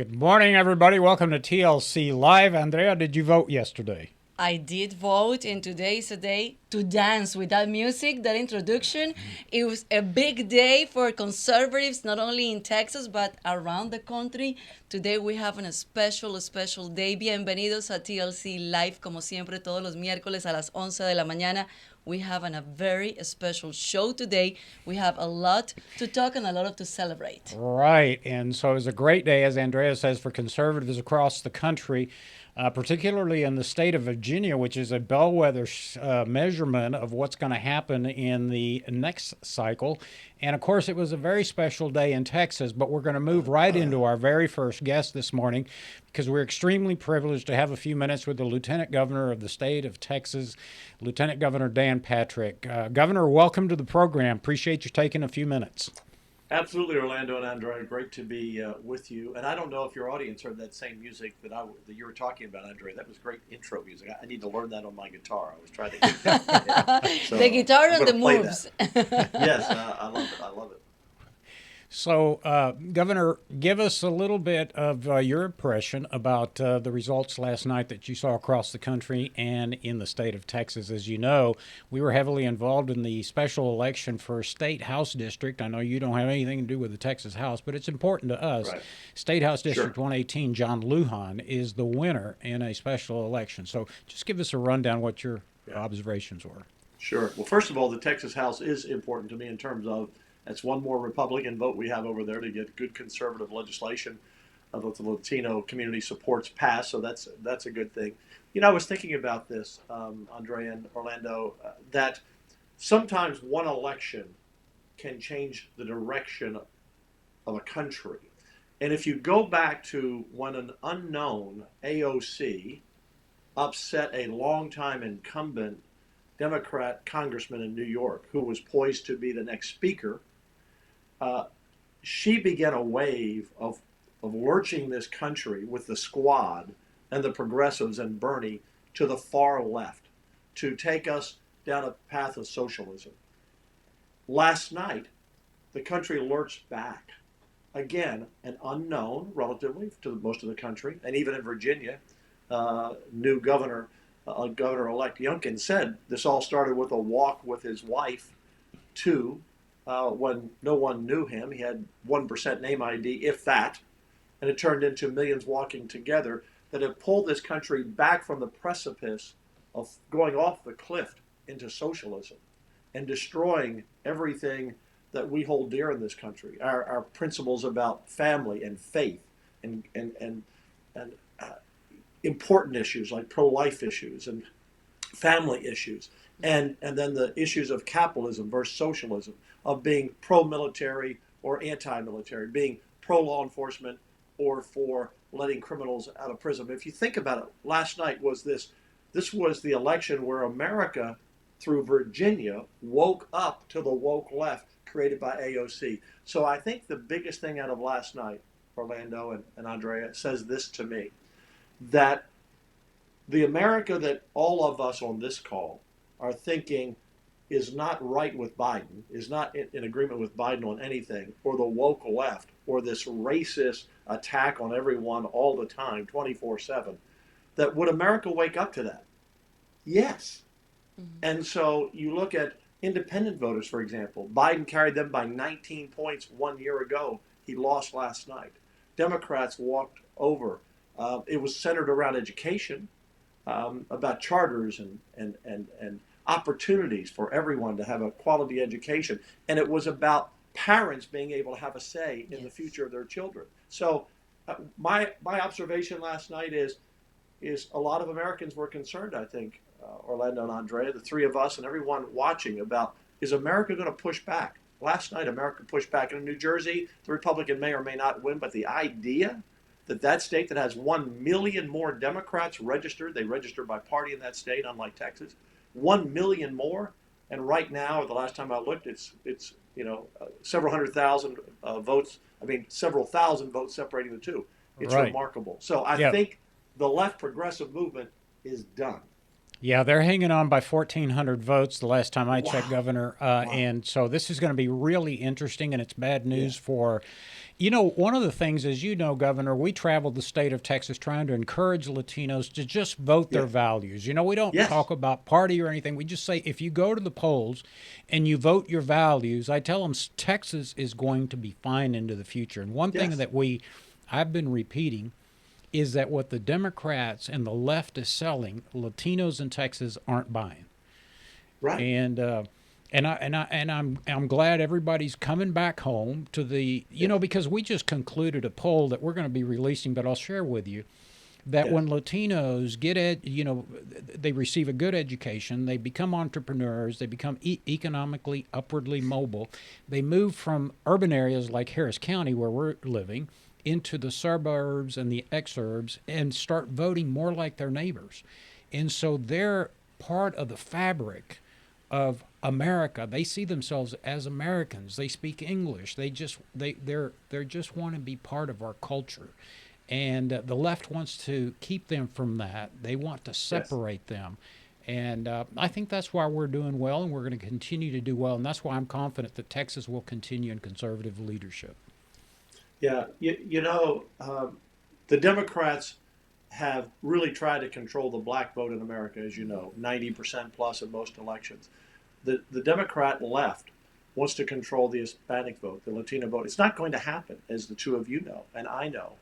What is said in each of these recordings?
Good morning, everybody. Welcome to TLC Live. Andrea, did you vote yesterday? I did vote, and today is a day to dance with that music, that introduction. It was a big day for conservatives, not only in Texas, but around the country. Today we have a special day. Bienvenidos a TLC Live, como siempre, todos los miércoles a las 11 de la mañana. We have a very special show today. We have a lot to talk and a lot to celebrate. Right. And so it was a great day, as Andrea says, for conservatives across the country, particularly in the state of Virginia, which is a bellwether measurement of what's going to happen in the next cycle. And of course, it was a very special day in Texas, but we're going to move right into our very first guest this morning because we're extremely privileged to have a few minutes with the Lieutenant Governor of the state of Texas, Lieutenant Governor Dan Patrick. Governor, welcome to the program. Appreciate you taking a few minutes. Absolutely, Orlando and Andrea. Great to be with you. And I don't know if your audience heard that same music that you were talking about, Andrea. That was great intro music. I need to learn that on my guitar. I was trying to get that. Yeah. So The guitar I'm and the going to play moves. that. Yes, I love it. I love it. So, Governor, give us a little bit of your impression about the results last night that you saw across the country and in the state of Texas. As you know, we were heavily involved in the special election for State House District. I know you don't have anything to do with the Texas House, but it's important to us. Right. State House District Sure. 118, John Lujan, is the winner in a special election. So just give us a rundown what your Yeah. observations were. Sure. Well, first of all, the Texas House is important to me in terms of that's one more Republican vote we have over there to get good conservative legislation that the Latino community supports passed. So that's a good thing. You know, I was thinking about this, Andre and Orlando, that sometimes one election can change the direction of a country. And if you go back to when an unknown AOC upset a longtime incumbent Democrat congressman in New York who was poised to be the next speaker, uh, she began a wave of lurching this country with the squad and the progressives and Bernie to the far left to take us down a path of socialism. Last night, the country lurched back. Again, an unknown, relatively, to most of the country, and even in Virginia, new Governor-elect Youngkin said this all started with a walk with his wife to when no one knew him. He had 1% name ID, if that, and it turned into millions walking together that have pulled this country back from the precipice of going off the cliff into socialism and destroying everything that we hold dear in this country. Our principles about family and faith and important issues like pro-life issues and family issues, and then the issues of capitalism versus socialism, of being pro-military or anti-military, being pro-law enforcement or for letting criminals out of prison. If you think about it, last night was this was the election where America, through Virginia, woke up to the woke left created by AOC. So I think the biggest thing out of last night, Orlando and Andrea, says this to me, that the America that all of us on this call are thinking is not right with Biden, is not in agreement with Biden on anything, or the woke left, or this racist attack on everyone all the time, 24/7, that would America wake up to that? Yes. Mm-hmm. And so you look at independent voters, for example. Biden carried them by 19 points 1 year ago. He lost last night. Democrats walked over. It was centered around education, about charters and opportunities for everyone to have a quality education. And it was about parents being able to have a say in the future of their children. So my observation last night is a lot of Americans were concerned, I think, Orlando and Andrea, the three of us and everyone watching, about, is America going to push back? Last night, America pushed back. And in New Jersey, the Republican may or may not win, but the idea that state that has 1 million more Democrats registered, they register by party in that state, unlike Texas, 1 million more. And right now, the last time I looked, it's several hundred thousand votes. I mean, several thousand votes separating the two. It's Right. remarkable. So I think the left progressive movement is done. Yeah, they're hanging on by 1,400 votes the last time I checked, Wow. Governor. Wow. And so this is going to be really interesting, and it's bad Yeah. news for, one of the things, as you know, Governor, we traveled the state of Texas trying to encourage Latinos to just vote Yeah. their values. We don't Yes. talk about party or anything. We just say if you go to the polls and you vote your values, I tell them Texas is going to be fine into the future. And one thing Yes. that I've been repeating is that what the Democrats and the left is selling, Latinos in Texas aren't buying. Right. And I'm glad everybody's coming back home to the Yes. because we just concluded a poll that we're going to be releasing, but I'll share with you that Yes. when Latinos they receive a good education, they become entrepreneurs, they become economically upwardly mobile, they move from urban areas like Harris County where we're living into the suburbs and the exurbs and start voting more like their neighbors. And so they're part of the fabric of America. They see themselves as Americans. They speak English. They're just want to be part of our culture. And the left wants to keep them from that. They want to Yes. separate them. And I think that's why we're doing well, and we're going to continue to do well. And that's why I'm confident that Texas will continue in conservative leadership. Yeah. The Democrats have really tried to control the black vote in America, as you know, 90% plus in most elections. The Democrat left wants to control the Hispanic vote, the Latino vote. It's not going to happen, as the two of you know, and I know,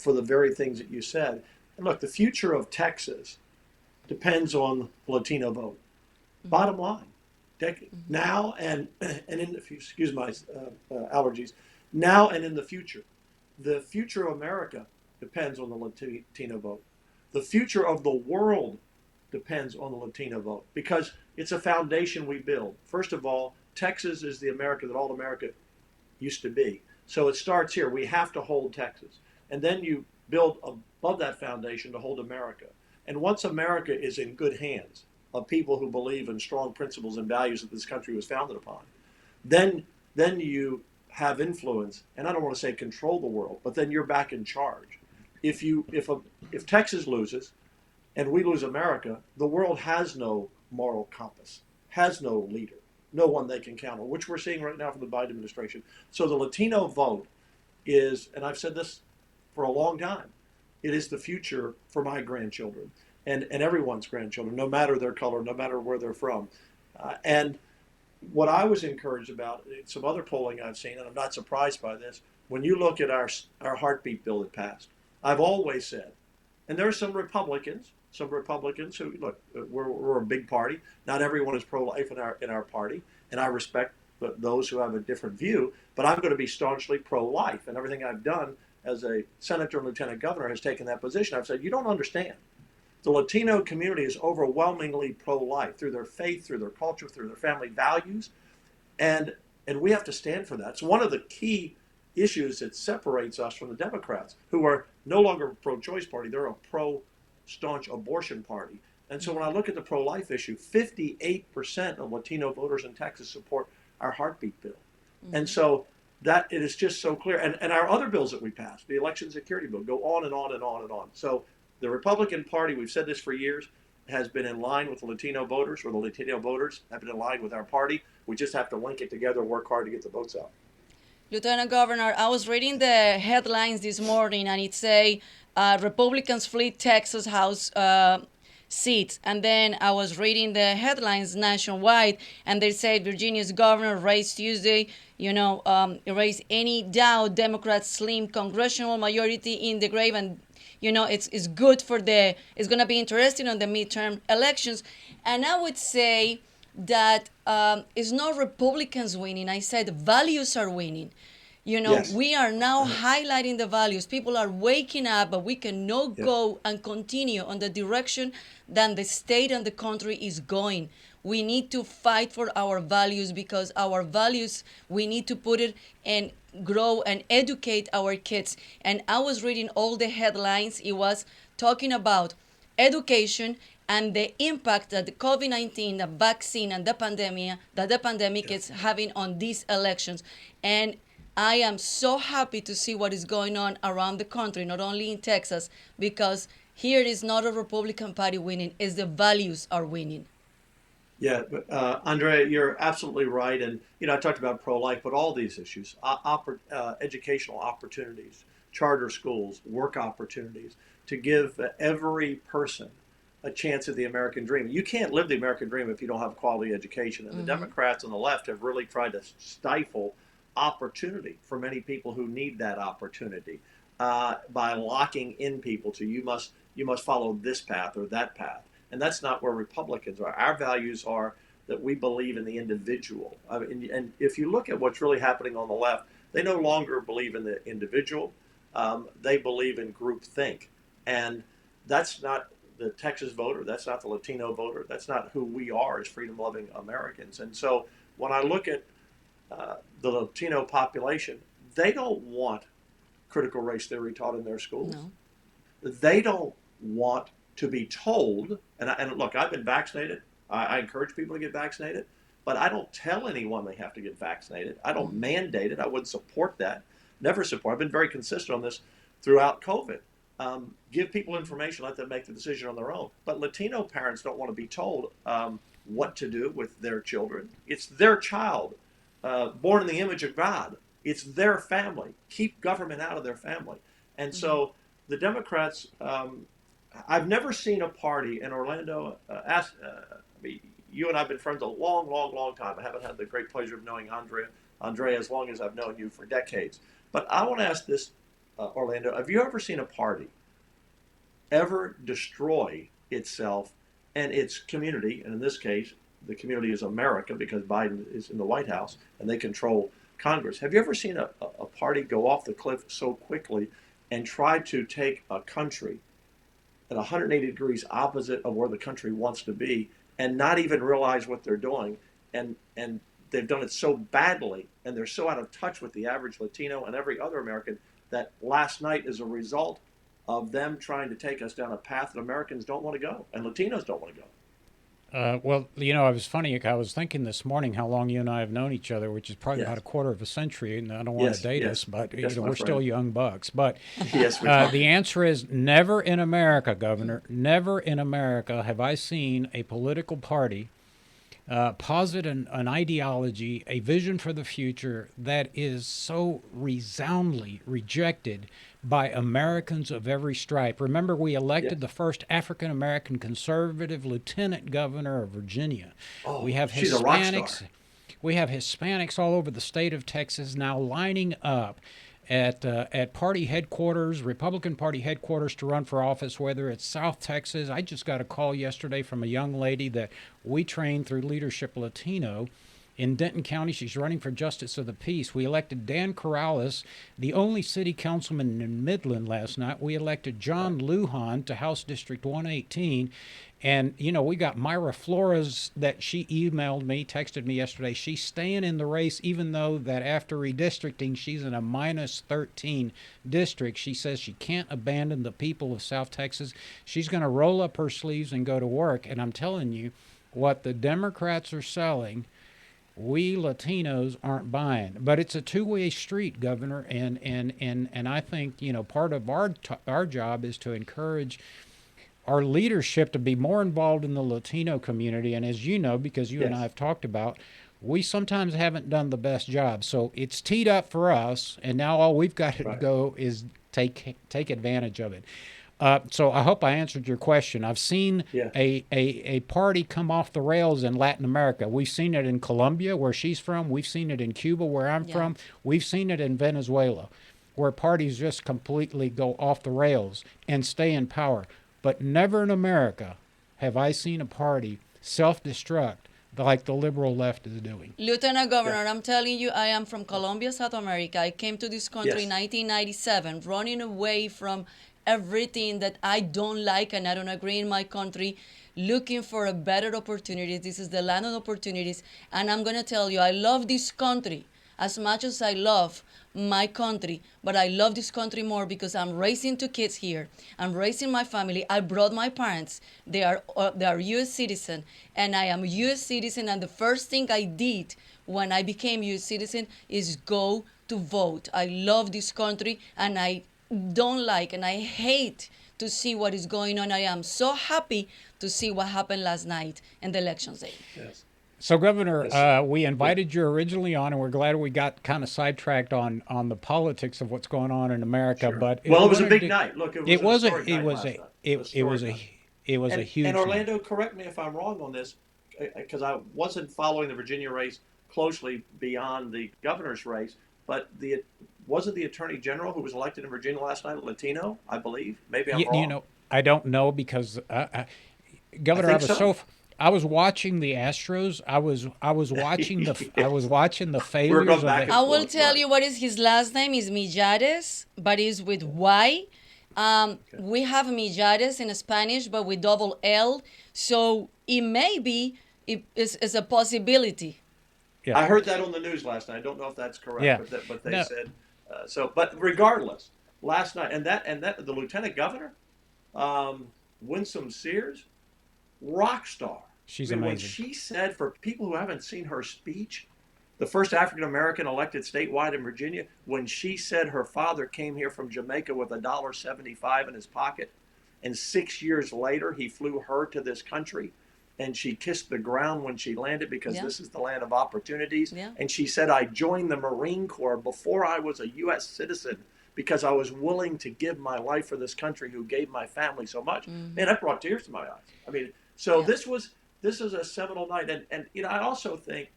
for the very things that you said. And look, the future of Texas depends on the Latino vote. Bottom line, now and in the future, excuse my allergies, now and in the future of America depends on the Latino vote. The future of the world depends on the Latino vote because it's a foundation we build. First of all, Texas is the America that all America used to be. So it starts here. We have to hold Texas. And then you build above that foundation to hold America. And once America is in good hands of people who believe in strong principles and values that this country was founded upon, then you have influence, and I don't want to say control the world, but then you're back in charge. If Texas loses and we lose America, the world has no moral compass, has no leader, no one they can count on, which we're seeing right now from the Biden administration. So the Latino vote is, and I've said this for a long time, it is the future for my grandchildren and everyone's grandchildren, no matter their color, no matter where they're from. And what I was encouraged about, some other polling I've seen, and I'm not surprised by this, when you look at our heartbeat bill that passed, I've always said, and there are some Republicans who look, we're a big party. Not everyone is pro-life in our party, and I respect those who have a different view. But I'm going to be staunchly pro-life, and everything I've done as a senator and lieutenant governor has taken that position. I've said, you don't understand. The Latino community is overwhelmingly pro-life through their faith, through their culture, through their family values, and we have to stand for that. It's one of the key issues that separates us from the Democrats, who are no longer a pro-choice party. They're a pro-staunch abortion party. And so when I look at the pro-life issue, 58% of Latino voters in Texas support our heartbeat bill. Mm-hmm. And so that it is just so clear. And our other bills that we passed, the election security bill, go on and on and on and on. So the Republican Party, we've said this for years, has been in line with the Latino voters, or the Latino voters have been in line with our party. We just have to link it together and work hard to get the votes out. Lieutenant Governor, I was reading the headlines this morning, and it say Republicans flee Texas House seats. And then I was reading the headlines nationwide, and they said Virginia's governor raised Tuesday, erase any doubt Democrats slim congressional majority in the grave. And it's good it's going to be interesting on the midterm elections. And I would say that it's not Republicans winning. I said values are winning. Yes. We are now highlighting the values. People are waking up, but we cannot go and continue on the direction that the state and the country is going. We need to fight for our values, because our values, we need to put it and grow and educate our kids. And I was reading all the headlines. It was talking about education and the impact that the COVID-19, the vaccine, and the pandemic is having on these elections. And I am so happy to see what is going on around the country, not only in Texas, because Here it is not a Republican Party winning; it's the values are winning. Yeah, Andrea, you're absolutely right. And, I talked about pro-life, but all these issues, educational opportunities, charter schools, work opportunities, to give every person a chance at the American dream. You can't live the American dream if you don't have quality education. And the Democrats on the left have really tried to stifle opportunity for many people who need that opportunity by locking in people to you must follow this path or that path. And that's not where Republicans are. Our values are that we believe in the individual. I mean, and if you look at what's really happening on the left, they no longer believe in the individual. They believe in groupthink. And that's not the Texas voter. That's not the Latino voter. That's not who we are as freedom-loving Americans. And so when I look at the Latino population, they don't want critical race theory taught in their schools. No. They don't want to be told, and look, I've been vaccinated. I encourage people to get vaccinated, but I don't tell anyone they have to get vaccinated. I don't mandate it. I wouldn't support that. Never support. I've been very consistent on this throughout COVID. Give people information, let them make the decision on their own. But Latino parents don't want to be told what to do with their children. It's their child, born in the image of God. It's their family. Keep government out of their family. And so the Democrats, I've never seen a party in Orlando. You and I have been friends a long, long, long time. I haven't had the great pleasure of knowing Andrea as long as I've known you for decades. But I want to ask this, Orlando, have you ever seen a party ever destroy itself and its community? And in this case, the community is America because Biden is in the White House and they control Congress. Have you ever seen a party go off the cliff so quickly and try to take a country at 180 degrees opposite of where the country wants to be and not even realize what they're doing? And they've done it so badly, and they're so out of touch with the average Latino and every other American that last night is a result of them trying to take us down a path that Americans don't want to go and Latinos don't want to go. Well, it was funny. I was thinking this morning how long you and I have known each other, which is probably about a quarter of a century. And I don't want to date us, but we're still young bucks. But Yes, the answer is never in America, Governor. Never in America have I seen a political party posit an ideology, a vision for the future that is so resoundingly rejected by Americans of every stripe. Remember, we elected the first African-American conservative lieutenant governor of Virginia. Oh, We have she's a rock Hispanics. star. We have Hispanics all over the state of Texas now lining up at party headquarters, Republican Party headquarters, to run for office, whether it's South Texas. I just got a call yesterday from a young lady that we trained through Leadership Latino in Denton County. She's running for Justice of the Peace. We elected Dan Corrales, the only city councilman in Midland last night. We elected John Lujan to House District 118. And, we got Myra Flores that she emailed me, texted me yesterday. She's staying in the race, even though that after redistricting, she's in a -13 district. She says she can't abandon the people of South Texas. She's going to roll up her sleeves and go to work. And I'm telling you, what the Democrats are selling, we Latinos aren't buying. But it's a two-way street, Governor. And I think, part of our job is to encourage our leadership to be more involved in the Latino community. And as you know, because you and I have talked about, we sometimes haven't done the best job. So it's teed up for us, and now all we've got to go is take advantage of it. So I hope I answered your question. I've seen a party come off the rails in Latin America. We've seen it in Colombia, where she's from. We've seen it in Cuba, where I'm from. We've seen it in Venezuela, where parties just completely go off the rails and stay in power. But never in America have I seen a party self-destruct like the liberal left is doing. Lieutenant Governor, I'm telling you, I am from Colombia, South America. I came to this country in 1997, running away from everything that I don't like and I don't agree in my country, looking for a better opportunity. This is the land of opportunities. And I'm going to tell you, I love this country as much as I love my country, but I love this country more because I'm raising two kids here. I'm raising my family. I brought my parents. They are U.S. citizen, and I am a U.S. citizen. And the first thing I did when I became U.S. citizen is go to vote. I love this country, and I don't like and I hate to see what is going on. I am so happy to see what happened last night in the elections day. Yes. So, Governor, Yes. we invited you originally on, and we're glad we got kind of sidetracked on the politics of what's going on in America. Sure. But Well, I it was a wanted big to- night. Look, it was it an was historic a it night was last a night. it, it was Historic a night. it was a huge And night. Orlando, correct me if I'm wrong on this, because I wasn't following the Virginia race closely beyond the governor's race, but wasn't the attorney general who was elected in Virginia last night a Latino, I believe? Maybe I'm wrong. You know, I don't know because I Governor, think so. I was watching the Astros. I was watching the We're failures going of back the. and I will forth, tell right. you what is his last name is Millares, but it's with Y. We have Millares in Spanish, but with double L. So it may be it is a possibility. Yeah, I heard that on the news last night. I don't know if that's correct, yeah. but they No, said so. But regardless, last night and that the lieutenant governor, Winsome Sears, rock star. she's I mean, when amazing. she said, for people who haven't seen her speech, the first African American elected statewide in Virginia, when she said her father came here from Jamaica with $1.75 in his pocket, and 6 years later he flew her to this country, and she kissed the ground when she landed because Yeah. this is the land of opportunities. Yeah. And she said, I joined the Marine Corps before I was a U.S. citizen because I was willing to give my life for this country who gave my family so much. Man, that brought tears to my eyes. I mean, so Yeah. this is a seminal night. And you know, I also think,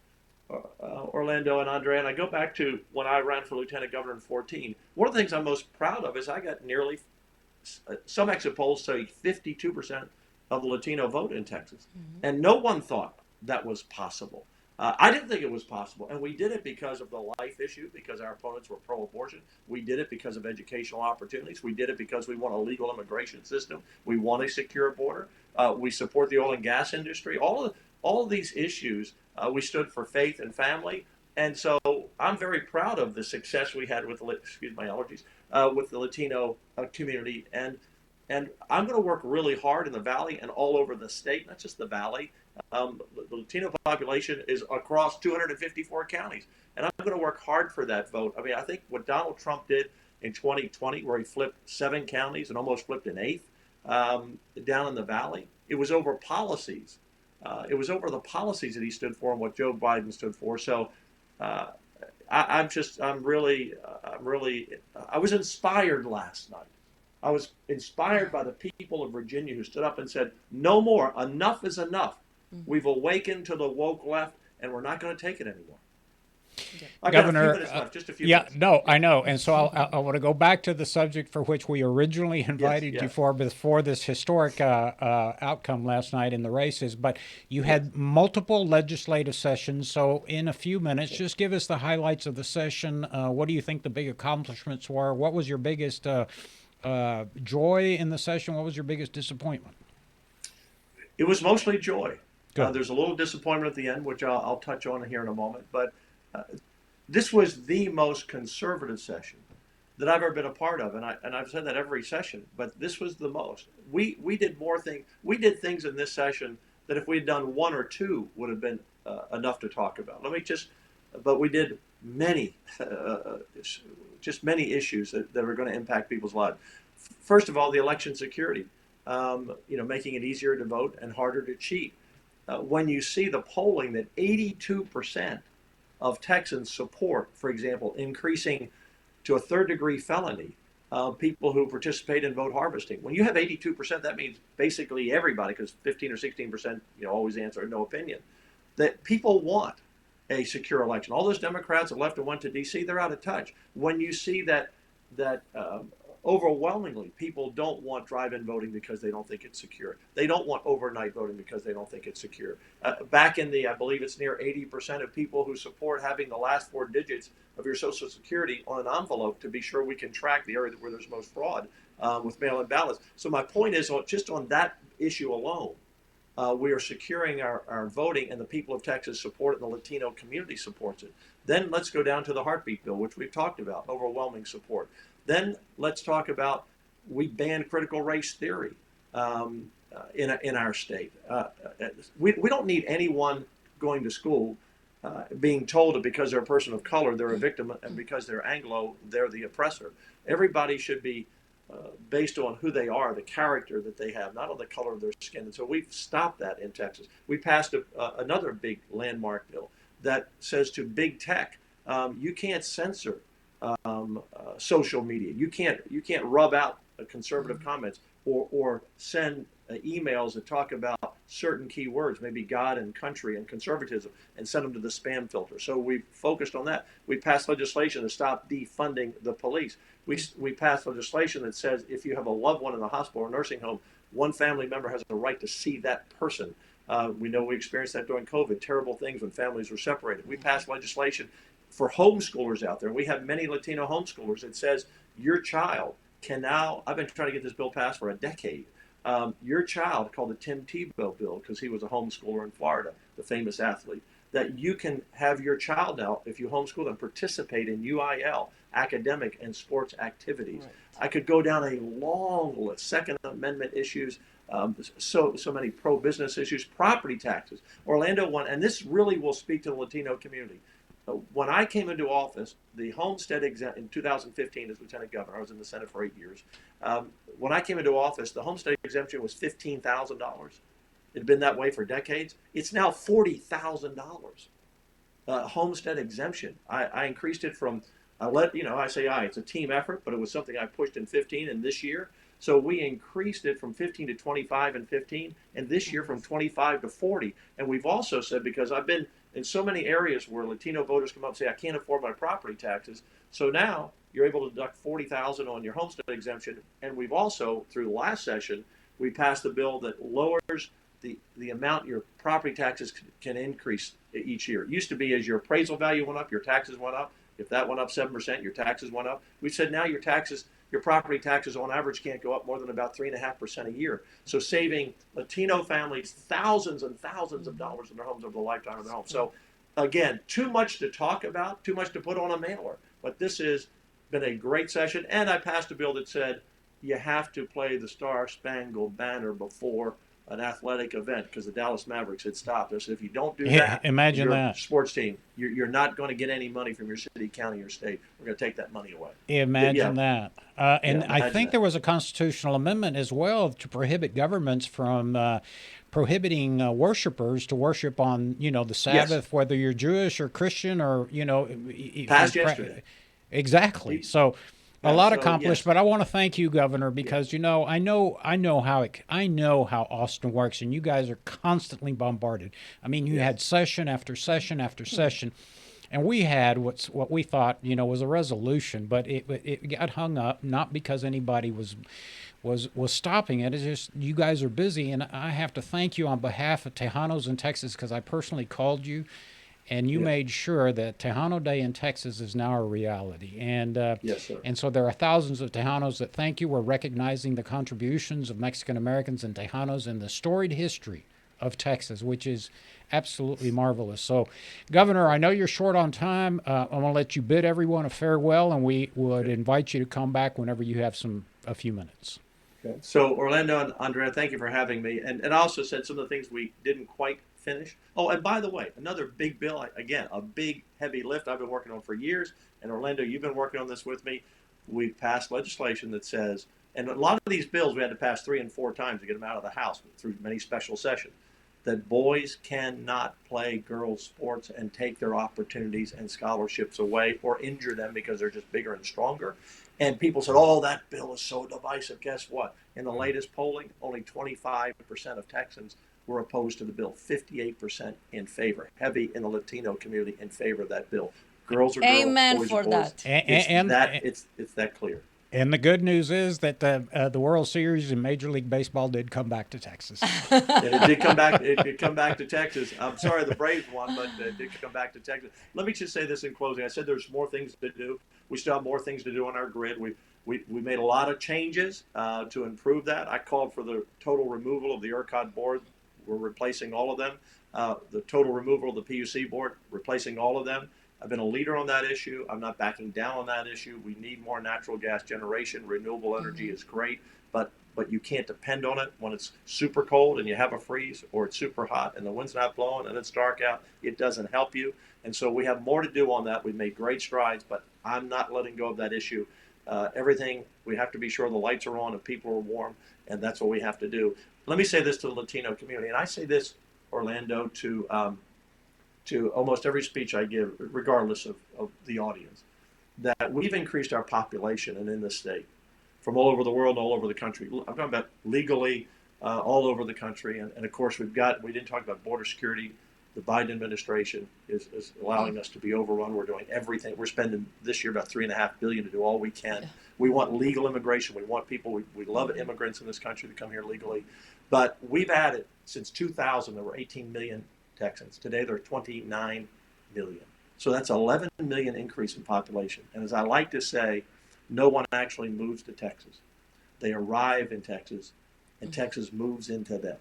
Orlando and Andre, and I go back to when I ran for lieutenant governor in 2014. One of the things I'm most proud of is I got nearly, some exit polls say 52% of the Latino vote in Texas. And no one thought that was possible. I didn't think it was possible. And we did it because of the life issue, because our opponents were pro abortion. We did it because of educational opportunities. We did it because we want a legal immigration system. We want a secure border. We support the oil and gas industry. All of these issues, we stood for faith and family. And so I'm very proud of the success we had with, excuse my allergies, with the Latino community. And I'm going to work really hard in the Valley and all over the state, not just the Valley. The Latino population is across 254 counties. And I'm going to work hard for that vote. I mean, I think what Donald Trump did in 2020, where he flipped 7 counties and almost flipped an 8th down in the Valley, it was over policies. It was over the policies that he stood for and what Joe Biden stood for. So I was inspired last night. I was inspired by the people of Virginia who stood up and said, no more, enough is enough. We've awakened to the woke left, and we're not going to take it anymore. I've got a few Governor, minutes left, just a few yeah, minutes. no, I know, and so I want to go back to the subject for which we originally invited you yes. for before this historic outcome last night in the races. But you had multiple legislative sessions, so in a few minutes, just give us the highlights of the session. What do you think the big accomplishments were? What was your biggest joy in the session? What was your biggest disappointment? It was mostly joy. Good. There's a little disappointment at the end, which I'll touch on here in a moment. But this was the most conservative session that I've ever been a part of, and I've said that every session. But this was the most. We did more things. We did things in this session that if we had done 1 or 2 would have been enough to talk about. But we did many, just many issues that are going to impact people's lives. First of all, the election security. Making it easier to vote and harder to cheat. When you see the polling that 82% of Texans support, for example, increasing to a 3rd-degree felony people who participate in vote harvesting. When you have 82%, that means basically everybody, because 15 or 16% always answer no opinion, that people want a secure election. All those Democrats that left and went to D.C., they're out of touch. When you see that overwhelmingly, people don't want drive-in voting because they don't think it's secure. They don't want overnight voting because they don't think it's secure. Back in I believe it's near 80% of people who support having the last 4 digits of your Social Security on an envelope to be sure we can track the area where there's most fraud with mail-in ballots. So my point is, just on that issue alone, we are securing our voting, and the people of Texas support it, and the Latino community supports it. Then let's go down to the heartbeat bill, which we've talked about, overwhelming support. Then let's talk about, we banned critical race theory in our state. We don't need anyone going to school being told that because they're a person of color, they're a victim, and because they're Anglo, they're the oppressor. Everybody should be based on who they are, the character that they have, not on the color of their skin. And so we've stopped that in Texas. We passed another big landmark bill that says to big tech, you can't censor social media. You can't rub out conservative comments or send emails that talk about certain key words, maybe God and country and conservatism, and send them to the spam filter. So we focused on that. We passed legislation to stop defunding the police. We passed legislation that says if you have a loved one in the hospital or nursing home, one family member has a right to see that person. We know we experienced that during COVID, terrible things when families were separated. We passed legislation for homeschoolers out there. We have many Latino homeschoolers that says your child can now, I've been trying to get this bill passed for a decade. Your child, called the Tim Tebow bill, because he was a homeschooler in Florida, the famous athlete, that you can have your child now, if you homeschool them, participate in UIL, academic and sports activities. Right. I could go down a long list, Second Amendment issues, so many pro-business issues, property taxes. Orlando won, and this really will speak to the Latino community. When I came into office, the homestead exemption in 2015 as lieutenant governor, I was in the Senate for 8 years. When I came into office, the homestead exemption was $15,000. It had been that way for decades. It's now $40,000. Homestead exemption. I increased it from, it's a team effort, but it was something I pushed in 15 and this year. So we increased it from 15 to 25 and 15, and this year from 25 to 40. And we've also said, because I've been in so many areas where Latino voters come up and say, I can't afford my property taxes. So now you're able to deduct $40,000 on your homestead exemption. And we've also, through the last session, we passed a bill that lowers the amount your property taxes can increase each year. It used to be as your appraisal value went up, your taxes went up. If that went up 7%, your taxes went up. We said now your property taxes on average can't go up more than about 3.5% a year. So saving Latino families thousands and thousands of dollars in their homes over the lifetime of their home. So again, too much to talk about, too much to put on a mailer. But this has been a great session. And I passed a bill that said you have to play the Star Spangled Banner before an athletic event because the Dallas Mavericks had stopped us. If you don't do that, imagine your that sports team, you're not going to get any money from your city, county, or state. We're going to take that money away. Imagine that. I think there was a constitutional amendment as well to prohibit governments from prohibiting worshipers to worship on, the Sabbath, whether you're Jewish or Christian or, passed yesterday. Exactly. So a lot accomplished, but I want to thank you, Governor, because I know how Austin works, and you guys are constantly bombarded. I mean, you had session after session after session, and we had what we thought was a resolution, but it got hung up not because anybody was stopping it. It's just you guys are busy, and I have to thank you on behalf of Tejanos in Texas because I personally called you. And you made sure that Tejano Day in Texas is now a reality. And yes, sir. And so there are thousands of Tejanos that thank you. We're recognizing the contributions of Mexican Americans and Tejanos in the storied history of Texas, which is absolutely marvelous. So, Governor, I know you're short on time. I'm going to let you bid everyone a farewell, and we would invite you to come back whenever you have a few minutes. Okay. So, Orlando and Andrea, thank you for having me. And I also said some of the things we didn't quite finish. Oh, and by the way, another big bill, again, a big, heavy lift I've been working on for years. And Orlando, you've been working on this with me. We've passed legislation that says, and a lot of these bills we had to pass 3 and 4 times to get them out of the House through many special sessions, that boys cannot play girls' sports and take their opportunities and scholarships away or injure them because they're just bigger and stronger. And people said, oh, that bill is so divisive. Guess what? In the latest polling, only 25% of Texans were opposed to the bill, 58% in favor, heavy in the Latino community in favor of that bill. Girls are girls, Amen boys for are boys. that. It's that clear. And the good news is that the World Series in Major League Baseball did come back to Texas. And it did come back. It did come back to Texas. I'm sorry the Braves won, but it did come back to Texas. Let me just say this in closing. I said there's more things to do. We still have more things to do on our grid. We made a lot of changes to improve that. I called for the total removal of the ERCOT board. We're replacing all of them. The total removal of the PUC board, replacing all of them. I've been a leader on that issue. I'm not backing down on that issue. We need more natural gas generation. Renewable energy is great, but you can't depend on it when it's super cold and you have a freeze, or it's super hot and the wind's not blowing and it's dark out. It doesn't help you. And so we have more to do on that. We've made great strides, but I'm not letting go of that issue. everything. We have to be sure the lights are on and people are warm, and that's what we have to do. Let me say this to the Latino community, and I say this, Orlando, to almost every speech I give, regardless of the audience, that we've increased our population and in the state from all over the world, all over the country. I'm talking about legally, all over the country, and of course we didn't talk about border security. The Biden administration is allowing us to be overrun. We're doing everything. We're spending this year about $3.5 billion to do all we can. Yeah. We want legal immigration. We want people. We love immigrants in this country to come here legally. But we've added since 2000. There were 18 million Texans. Today there are 29 million. So that's 11 million increase in population. And as I like to say, no one actually moves to Texas. They arrive in Texas, and Texas moves into them.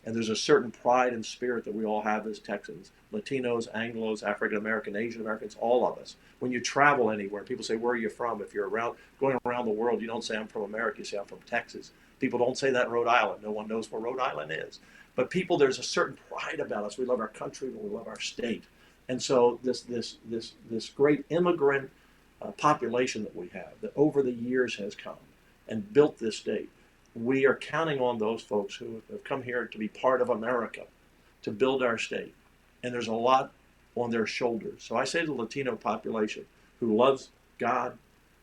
And there's a certain pride and spirit that we all have as Texans, Latinos, Anglos, African American, Asian Americans, all of us. When you travel anywhere, people say, where are you from? If you're going around the world, you don't say I'm from America, you say I'm from Texas. People don't say that in Rhode Island. No one knows where Rhode Island is. But people, there's a certain pride about us. We love our country, we love our state. And so this great immigrant population that we have, that over the years has come and built this state, we are counting on those folks who have come here to be part of America, to build our state. And there's a lot on their shoulders. So I say to the Latino population who loves God,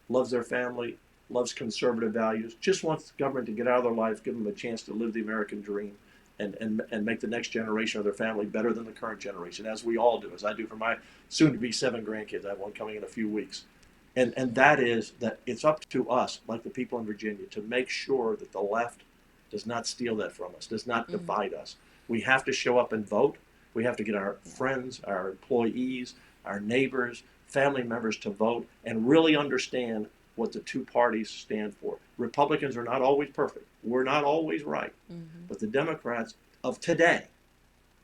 loves their family, loves conservative values, just wants the government to get out of their life, give them a chance to live the American dream and make the next generation of their family better than the current generation, as we all do, as I do for my soon-to-be 7 grandkids. I have one coming in a few weeks. And that is that it's up to us, like the people in Virginia, to make sure that the left does not steal that from us, does not divide us. We have to show up and vote. We have to get our friends, our employees, our neighbors, family members to vote and really understand what the two parties stand for. Republicans are not always perfect. We're not always right. But the Democrats of today,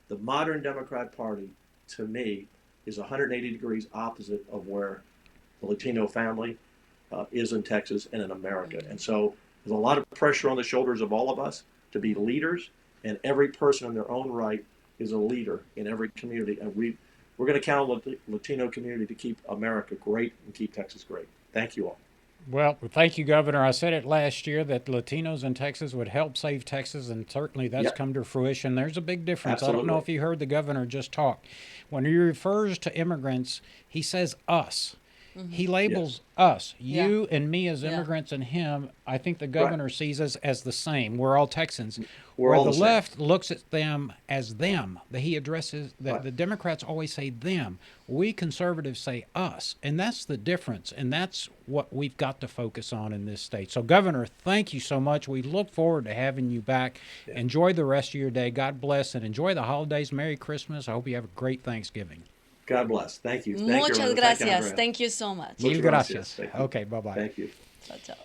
the modern Democrat Party, to me, is 180 degrees opposite of where the Latino family is in Texas and in America. And so there's a lot of pressure on the shoulders of all of us to be leaders, and every person in their own right is a leader in every community. And we're going to count on the Latino community to keep America great and keep Texas great. Thank you all. Well, thank you, Governor. I said it last year that Latinos in Texas would help save Texas, and certainly that's come to fruition. There's a big difference. Absolutely. I don't know if you heard the governor just talk. When he refers to immigrants, he says us. He labels us, you and me as immigrants, and him. I think the governor sees us as the same. We're all Texans. We're all the the left looks at them as them. He addresses the Democrats always say them. We conservatives say us, and that's the difference. And that's what we've got to focus on in this state. So, Governor, thank you so much. We look forward to having you back. Enjoy the rest of your day. God bless, and enjoy the holidays. Merry Christmas. I hope you have a great Thanksgiving. God bless. Thank you. Muchas gracias. Thank you so much. Mil gracias. Okay, bye-bye. Thank you. Ciao, ciao.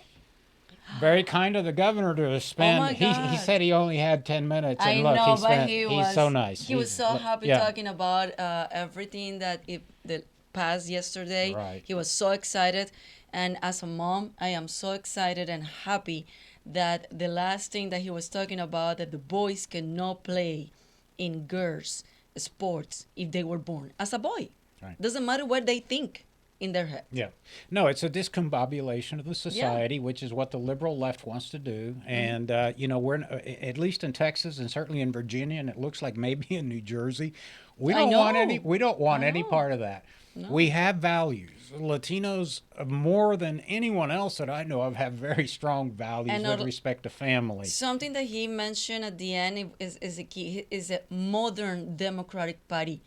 Very kind of the governor to spend. Oh my God. He said he only had 10 minutes. And I look, know, but he's so nice. He was so happy yeah. talking about everything that passed yesterday. Right. He was so excited. And as a mom, I am so excited and happy that the last thing that he was talking about, that the boys cannot play in girls' sports if they were born as a boy. Right. Doesn't matter what they think in their head. Yeah. No, it's a discombobulation of the society, which is what the liberal left wants to do. And, we're, at least in Texas and certainly in Virginia, and it looks like maybe in New Jersey, we don't want any part of that. No. We have values. Latinos, more than anyone else that I know of, have very strong values with respect to family. Something that he mentioned at the end is a key, is a modern Democratic Party.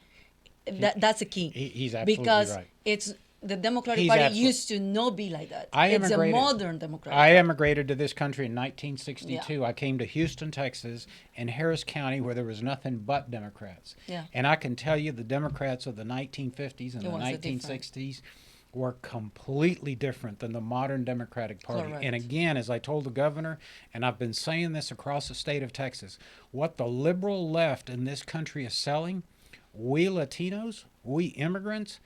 That's a key. He's absolutely because right. It's the Democratic Party used to not be like that. It's a modern Democratic Party. I immigrated to this country in 1962. Yeah. I came to Houston, Texas, and Harris County, where there was nothing but Democrats. Yeah. And I can tell you the Democrats of the 1950s and the 1960s were completely different than the modern Democratic Party. Correct. And again, as I told the governor, and I've been saying this across the state of Texas, what the liberal left in this country is selling, we Latinos, we immigrants,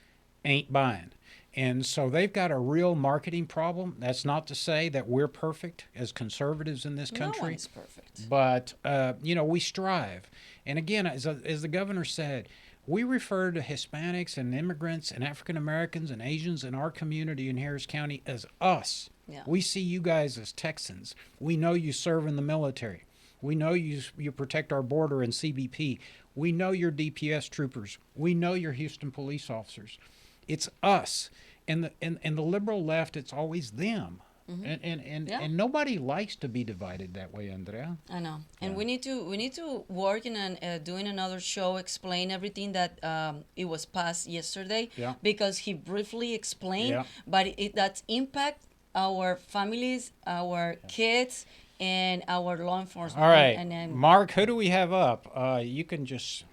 ain't buying. And so they've got a real marketing problem. That's not to say that we're perfect as conservatives in this country. No one's perfect. But, we strive. And again, as the governor said, We refer to Hispanics and immigrants and African Americans and Asians in our community in Harris County as us. Yeah. We see you guys as Texans. We know you serve in the military. We know you protect our border in CBP. We know you're DPS troopers. We know you're Houston police officers. It's us. And the liberal left, it's always them. Yeah. And nobody likes to be divided that way, Andrea. I know, and Yeah. we need to work in doing another show, explain everything that it was passed yesterday, Yeah. because he briefly explained, Yeah. but that's impact our families, our kids, and our law enforcement. All right, And Mark, who do we have up? You can just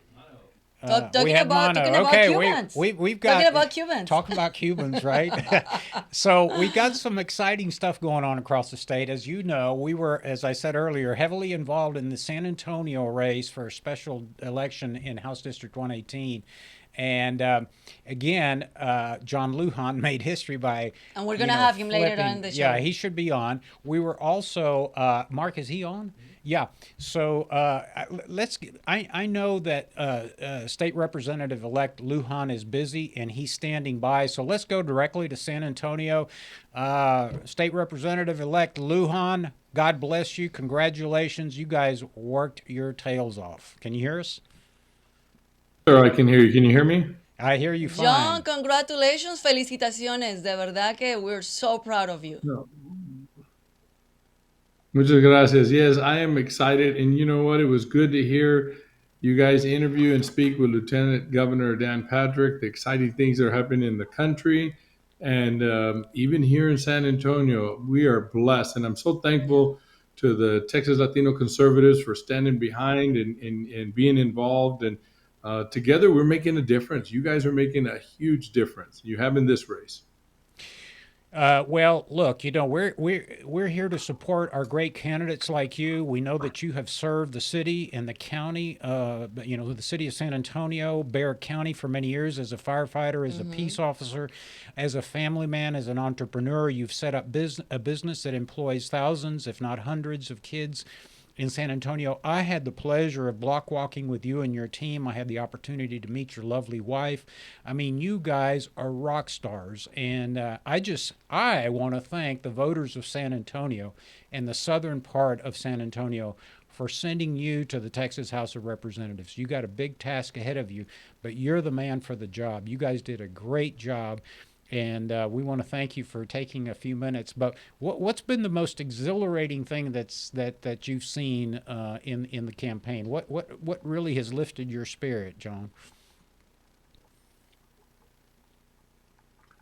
talking we have about Mano. talking about Okay, Cubans. we've got talking about Cubans. talking about Cubans, right? So we got some exciting stuff going on across the state. As you know, we were, as I said earlier, heavily involved in the San Antonio race for a special election in House District 118. And again, John Lujan made history by, And we're gonna have him later on in the Yeah, show. he should be on. We were also Mark. Is he on? Yeah. So let's. I know that State Representative-elect Lujan is busy and he's standing by. So let's go directly to San Antonio. State Representative-elect Lujan, God bless you. Congratulations. You guys worked your tails off. Can you hear us? Sure, I can hear you. Can you hear me? I hear you fine. John, congratulations, felicitaciones. De verdad que we're so proud of you. No. Muchas gracias. Yes, I am excited. And you know what? It was good to hear you guys interview and speak with Lieutenant Governor Dan Patrick, the exciting things that are happening in the country. And even here in San Antonio, we are blessed. And I'm so thankful to the Texas Latino Conservatives for standing behind and being involved. And together, we're making a difference. You guys are making a huge difference. You have in this race. Well, look, we're here to support our great candidates like you. We know that you have served the city and the county, the city of San Antonio, Barrett County for many years as a firefighter, as a peace officer, as a family man, as an entrepreneur. You've set up a business that employs thousands, if not hundreds, of kids in San Antonio. I had the pleasure of block walking with you and your team. I had the opportunity to meet your lovely wife. I mean, you guys are rock stars. And I want to thank the voters of San Antonio and the southern part of San Antonio for sending you to the Texas House of Representatives. You got a big task ahead of you, but you're the man for the job. You guys did a great job. And we want to thank you for taking a few minutes. But what's been the most exhilarating thing that you've seen in the campaign? What really has lifted your spirit, John?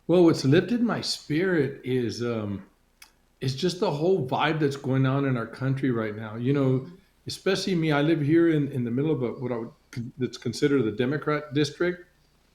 Well, what's lifted my spirit is just the whole vibe that's going on in our country right now. You know, especially me. I live here in the middle of that's considered the Democrat district,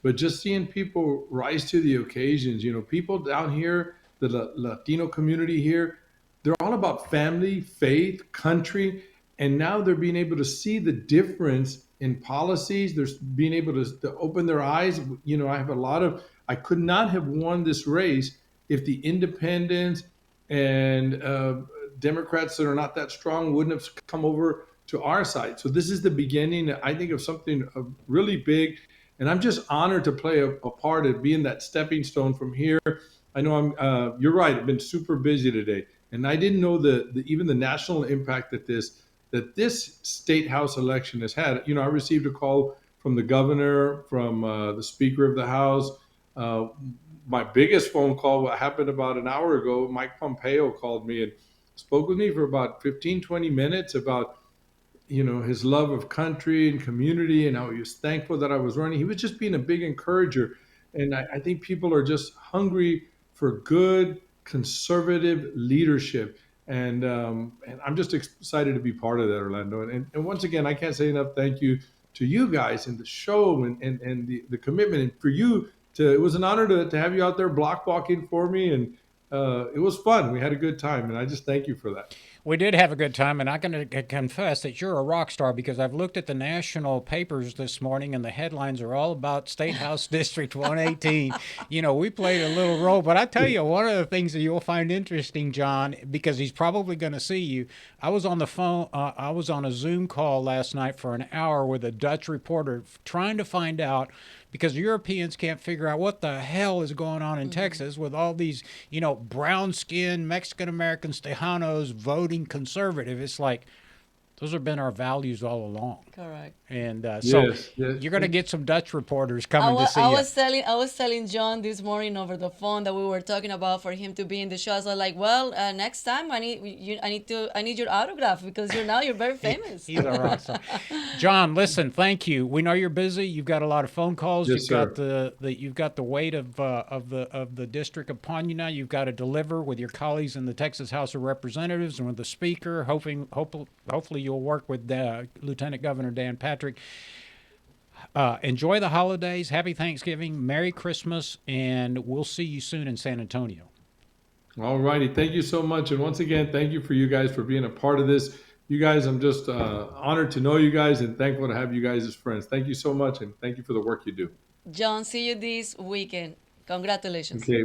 but just seeing people rise to the occasions. You know, people down here, the Latino community here, they're all about family, faith, country, and now they're being able to see the difference in policies. They're being able to open their eyes. You know, I could not have won this race if the independents and Democrats that are not that strong wouldn't have come over to our side. So this is the beginning, I think, of something really big. And I'm just honored to play a part of being that stepping stone from here. I know you're right. I've been super busy today, and I didn't know even the national impact that this state house election has had. You know, I received a call from the governor, from the speaker of the house. My biggest phone call happened about an hour ago. Mike Pompeo called me and spoke with me for about 15, 20 minutes about, you know, his love of country and community and how he was thankful that I was running. He was just being a big encourager. And I think people are just hungry for good conservative leadership. And I'm just excited to be part of that, Orlando. And once again, I can't say enough thank you to you guys and the show and the commitment. And for you, it was an honor to have you out there block walking for me. And it was fun. We had a good time, and I just thank you for that. We did have a good time, and I'm going to confess that you're a rock star because I've looked at the national papers this morning, and the headlines are all about State House District 118. We played a little role, but I tell you, one of the things that you'll find interesting, John, because he's probably going to see you. I was on the phone. I was on a Zoom call last night for an hour with a Dutch reporter trying to find out, because Europeans can't figure out what the hell is going on in Texas with all these, brown-skinned Mexican-American Tejanos voting conservative. It's like, those have been our values all along. Correct. And so Yes, yes. you're going to get some Dutch reporters coming to see you. I was telling John this morning over the phone that we were talking about for him to be in the show. I was like, well, next time I need your autograph because you're very famous. He's a rock star. John, listen, thank you. We know you're busy. You've got a lot of phone calls. Yes, You've sir. got you've got the weight of the district upon you now. You've got to deliver with your colleagues in the Texas House of Representatives and with the Speaker. Hopefully you'll work with Lieutenant Governor Dan Patrick. Enjoy the holidays. Happy Thanksgiving. Merry Christmas. And we'll see you soon in San Antonio. All righty. Thank you so much. And once again, thank you for you guys for being a part of this. You guys, I'm just honored to know you guys and thankful to have you guys as friends. Thank you so much, and thank you for the work you do. John, see you this weekend. Congratulations. Okay.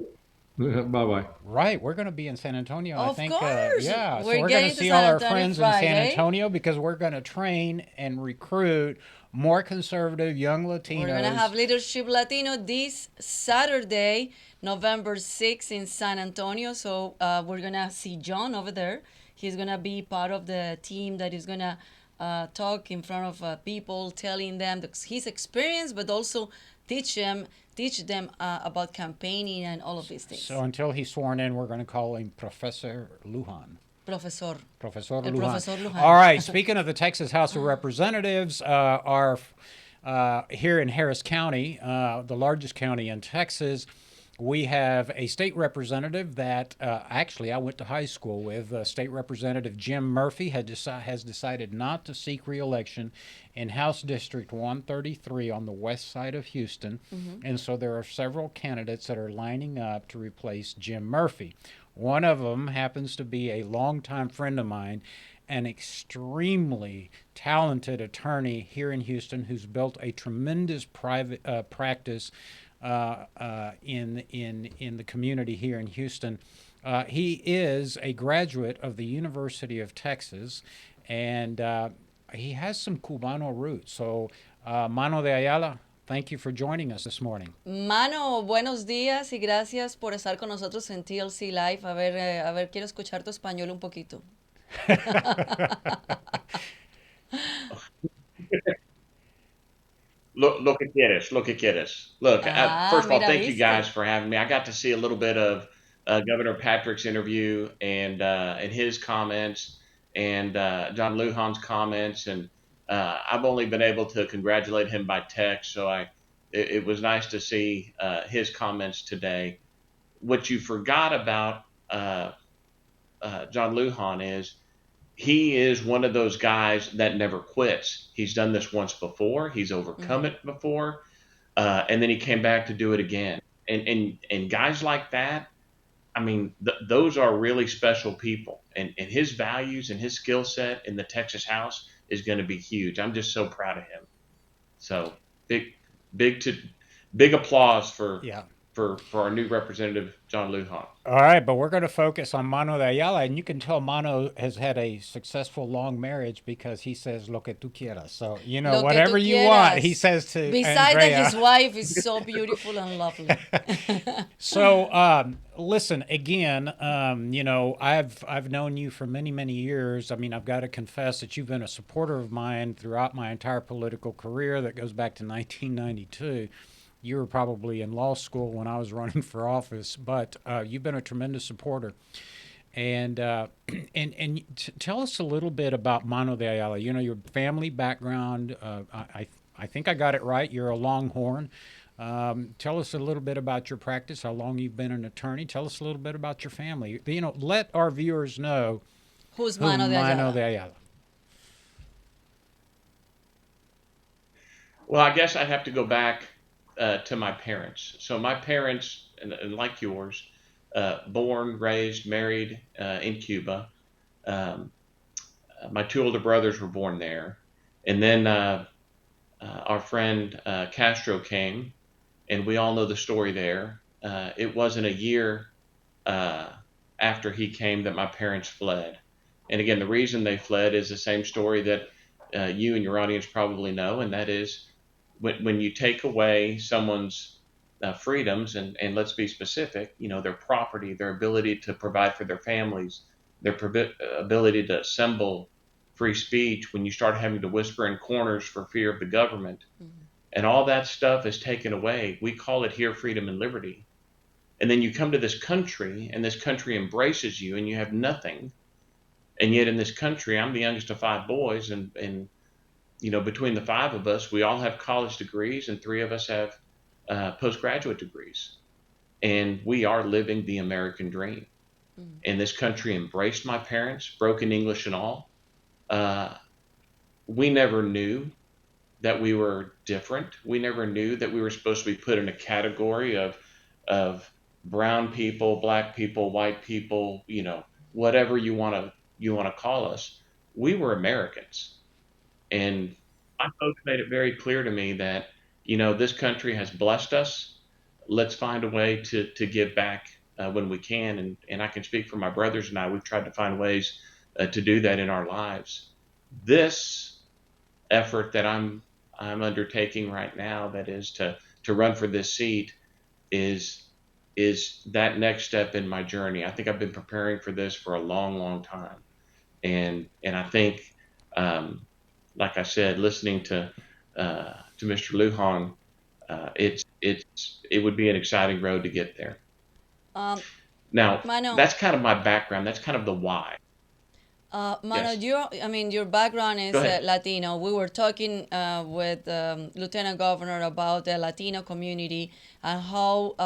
Bye-bye. Right, we're going to be in San Antonio. I Of think. course. Yeah, so We're we're going getting to to see San all our Antonio friends in San Friday. Antonio because we're going to train and recruit more conservative young Latinos. We're going to have Leadership Latino this Saturday, November 6th in San Antonio. So we're going to see John over there. He's going to be part of the team that is going to talk in front of people, telling them his experience, but also teach them about campaigning and all of these things. So until he's sworn in, we're going to call him Professor Lujan. Professor. Professor El Lujan. Professor Lujan. All right. Speaking of the Texas House of Representatives, are here in Harris County, the largest county in Texas. We have a state representative that actually I went to high school with. State Representative Jim Murphy has decided not to seek re-election in House District 133 on the west side of Houston. And so there are several candidates that are lining up to replace Jim Murphy. One of them happens to be a longtime friend of mine, an extremely talented attorney here in Houston who's built a tremendous private practice in the community here in Houston. He is a graduate of the University of Texas, and he has some Cubano roots. So, Mano De Ayala, thank you for joining us this morning. Mano, buenos días y gracias por estar con nosotros en TLC Live. A ver, quiero escuchar tu español un poquito. Lo que quieres, lo que quieres. Look, first of all, Mira, thank you viste. guys for having me. I got to see a little bit of Governor Patrick's interview and his comments and John Lujan's comments, and I've only been able to congratulate him by text, so it was nice to see his comments today. What you forgot about John Lujan is he is one of those guys that never quits. He's done this once before. He's overcome it before. And then he came back to do it again. And guys like that, I mean, those are really special people. And his values and his skill set in the Texas House is going to be huge. I'm just so proud of him. So big applause for our new representative, John Lujan. All right, but we're going to focus on Mano De Ayala, and you can tell Mano has had a successful long marriage because he says lo que tú quieras. So, Lo que whatever tú you want, quieras. he says to Besides Andrea. that, his wife is so beautiful and lovely. So, listen, again, I've known you for many, many years. I mean, I've got to confess that you've been a supporter of mine throughout my entire political career that goes back to 1992. You were probably in law school when I was running for office, but you've been a tremendous supporter. And tell us a little bit about Mano De Ayala. Your family background. I think I got it right. You're a Longhorn. Tell us a little bit about your practice, how long you've been an attorney. Tell us a little bit about your family. Let our viewers know Who's who Mano De Mano De Ayala? Ayala. Well, I guess I have to go back to my parents. So my parents, and like yours, born, raised, married in Cuba. Um, my two older brothers were born there. And then our friend Castro came, and we all know the story there. It wasn't a year uh, after he came that my parents fled. And again, the reason they fled is the same story that you and your audience probably know, and that is when you take away someone's freedoms, and let's be specific, their property, their ability to provide for their families, their ability to assemble, free speech, when you start having to whisper in corners for fear of the government, and all that stuff is taken away. We call it here freedom and liberty. And then you come to this country, and this country embraces you, and you have nothing. And yet in this country, I'm the youngest of five boys, and between the five of us, we all have college degrees, and three of us have postgraduate degrees. And we are living the American dream. And this country embraced my parents, broken English and all. We never knew that we were different. We never knew that we were supposed to be put in a category of brown people, black people, white people, whatever you want to call us. We were Americans. And my folks made it very clear to me that, this country has blessed us. Let's find a way to give back when we can. And I can speak for my brothers and I. We've tried to find ways to do that in our lives. This effort that I'm undertaking right now, that is to run for this seat, is that next step in my journey. I think I've been preparing for this for a long, long time, and I think, like I said, listening to Mr. Lujan, it would be an exciting road to get there. Um, Now, Mano, that's kind of my background. That's kind of the why. Mano, Yes. your background Go is ahead. Latino. We were talking with Lieutenant Governor about the Latino community and how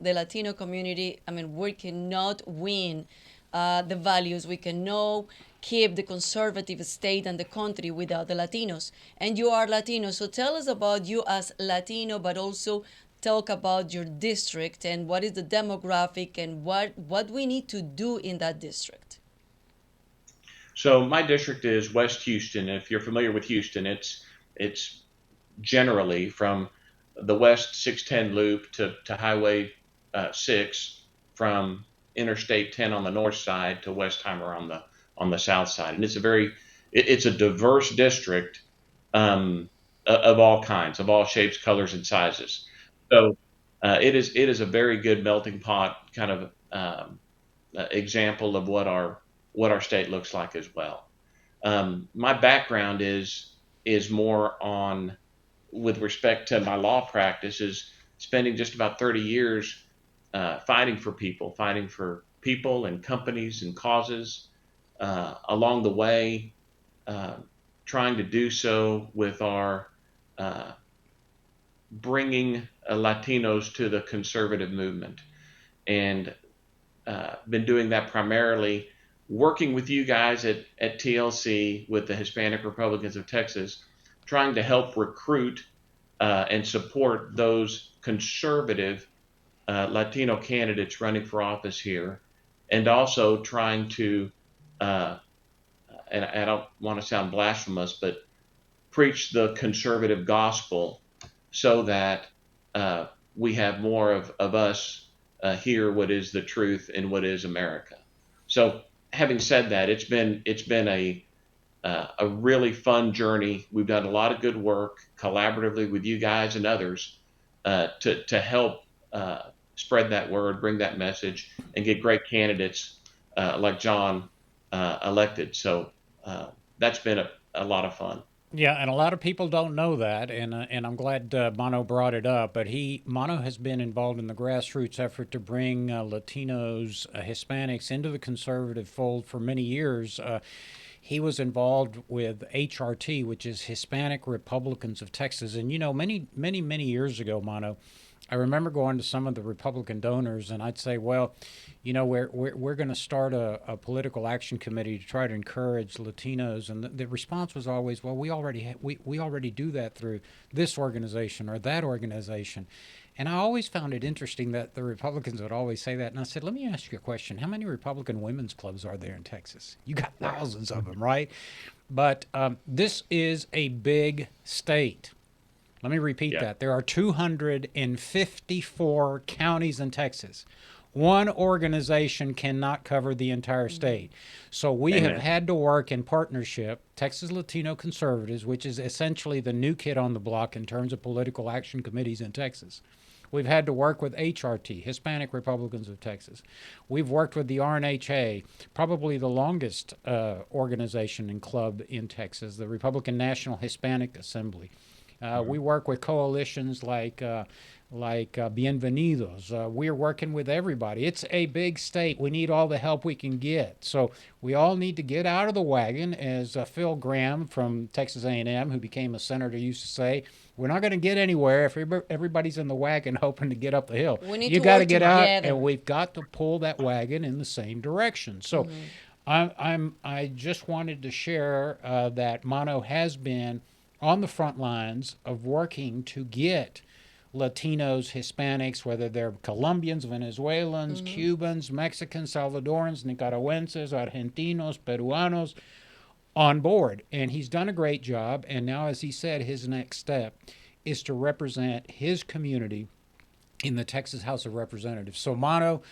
the Latino community, we cannot win the values. We cannot keep the conservative state and the country without the Latinos. And you are Latino, so tell us about you as Latino, but also talk about your district and what is the demographic and what we need to do in that district. So my district is West Houston. If you're familiar with Houston, it's generally from the West 610 loop to Highway 6, from Interstate 10 on the north side to Westheimer on the south side, and it's a diverse district, of all kinds, of all shapes, colors, and sizes. So it is a very good melting pot kind of example of what our state looks like as well. My background is more on, with respect to my law practice, is spending just about 30 years fighting for people and companies and causes, along the way, uh, trying to do so with our uh, bringing Latinos to the conservative movement, and been doing that primarily working with you guys at TLC with the Hispanic Republicans of Texas, trying to help recruit and support those conservative Latino candidates running for office here, and also trying to, uh, and I don't want to sound blasphemous, but preach the conservative gospel so that uh, we have more of us hear what is the truth and what is America. So, having said that, it's been a really fun journey. We've done a lot of good work collaboratively with you guys and others to help spread that word, bring that message, and get great candidates like John elected. So that's been a lot of fun. Yeah, and a lot of people don't know that, and I'm glad Mano brought it up. But Mano has been involved in the grassroots effort to bring Latinos, Hispanics into the conservative fold for many years. He was involved with HRT, which is Hispanic Republicans of Texas, and many years ago, Mano, I remember going to some of the Republican donors, and I'd say, well, we're going to start a political action committee to try to encourage Latinos, and the response was always, well, we already do that through this organization or that organization. And I always found it interesting that the Republicans would always say that. And I said, let me ask you a question. How many Republican women's clubs are there in Texas? You got thousands of them, right? But this is a big state. Let me repeat that. There are 254 counties in Texas. One organization cannot cover the entire state. So we Amen. have had to work in partnership, Texas Latino Conservatives, which is essentially the new kid on the block in terms of political action committees in Texas. We've had to work with HRT, Hispanic Republicans of Texas. We've worked with the RNHA, probably the longest organization and club in Texas, the Republican National Hispanic Assembly. We work with coalitions like Bienvenidos. We're working with everybody. It's a big state. We need all the help we can get. So we all need to get out of the wagon, as Phil Graham from Texas A&M, who became a senator, used to say. We're not going to get anywhere if everybody's in the wagon hoping to get up the hill. We need You to got to work get out, together. and we've got to pull that wagon in the same direction. So I just wanted to share that Mano has been on the front lines of working to get Latinos, Hispanics, whether they're Colombians, Venezuelans, Cubans, Mexicans, Salvadorans, Nicaraguenses, Argentinos, Peruanos, on board. And he's done a great job. And now, as he said, his next step is to represent his community in the Texas House of Representatives. So, Mano,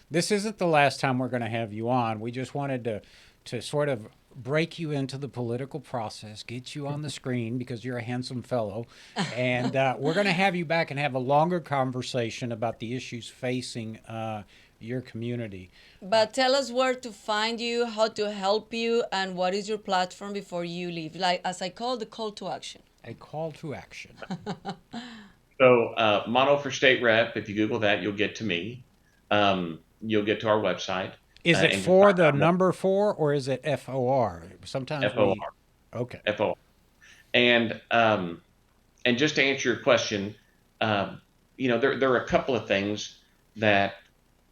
this isn't the last time we're going to have you on. We just wanted to sort of break you into the political process, get you on the screen because you're a handsome fellow. And we're going to have you back and have a longer conversation about the issues facing your community. But tell us where to find you, how to help you, and what is your platform before you leave, like as I call the call to action. A call to action. So, Mano for State Rep, if you Google that, you'll get to me. You'll get to our website. Is it for the number 4 or is it FOR? Sometimes FOR. Okay. FOR. And just to answer your question, there are a couple of things that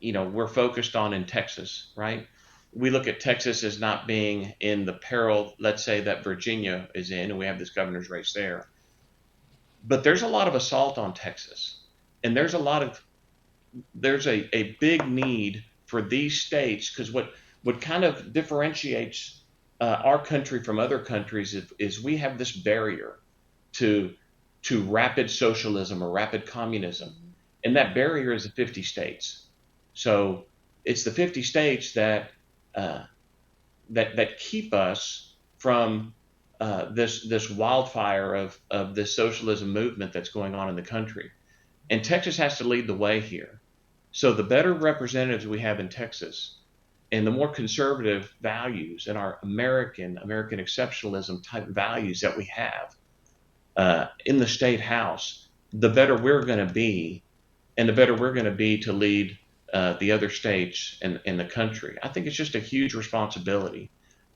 we're focused on in Texas, right? We look at Texas as not being in the peril, let's say, that Virginia is in, and we have this governor's race there. But there's a lot of assault on Texas, and there's a big need for these states, because what kind of differentiates our country from other countries is we have this barrier to rapid socialism or rapid communism, and that barrier is the 50 states. So it's the 50 states that keep us from this wildfire of this socialism movement that's going on in the country, and Texas has to lead the way here. So the better representatives we have in Texas, and the more conservative values and our American exceptionalism type values that we have in the state house, the better we're going to be, and the better we're going to be to lead the other states in the country. I think it's just a huge responsibility,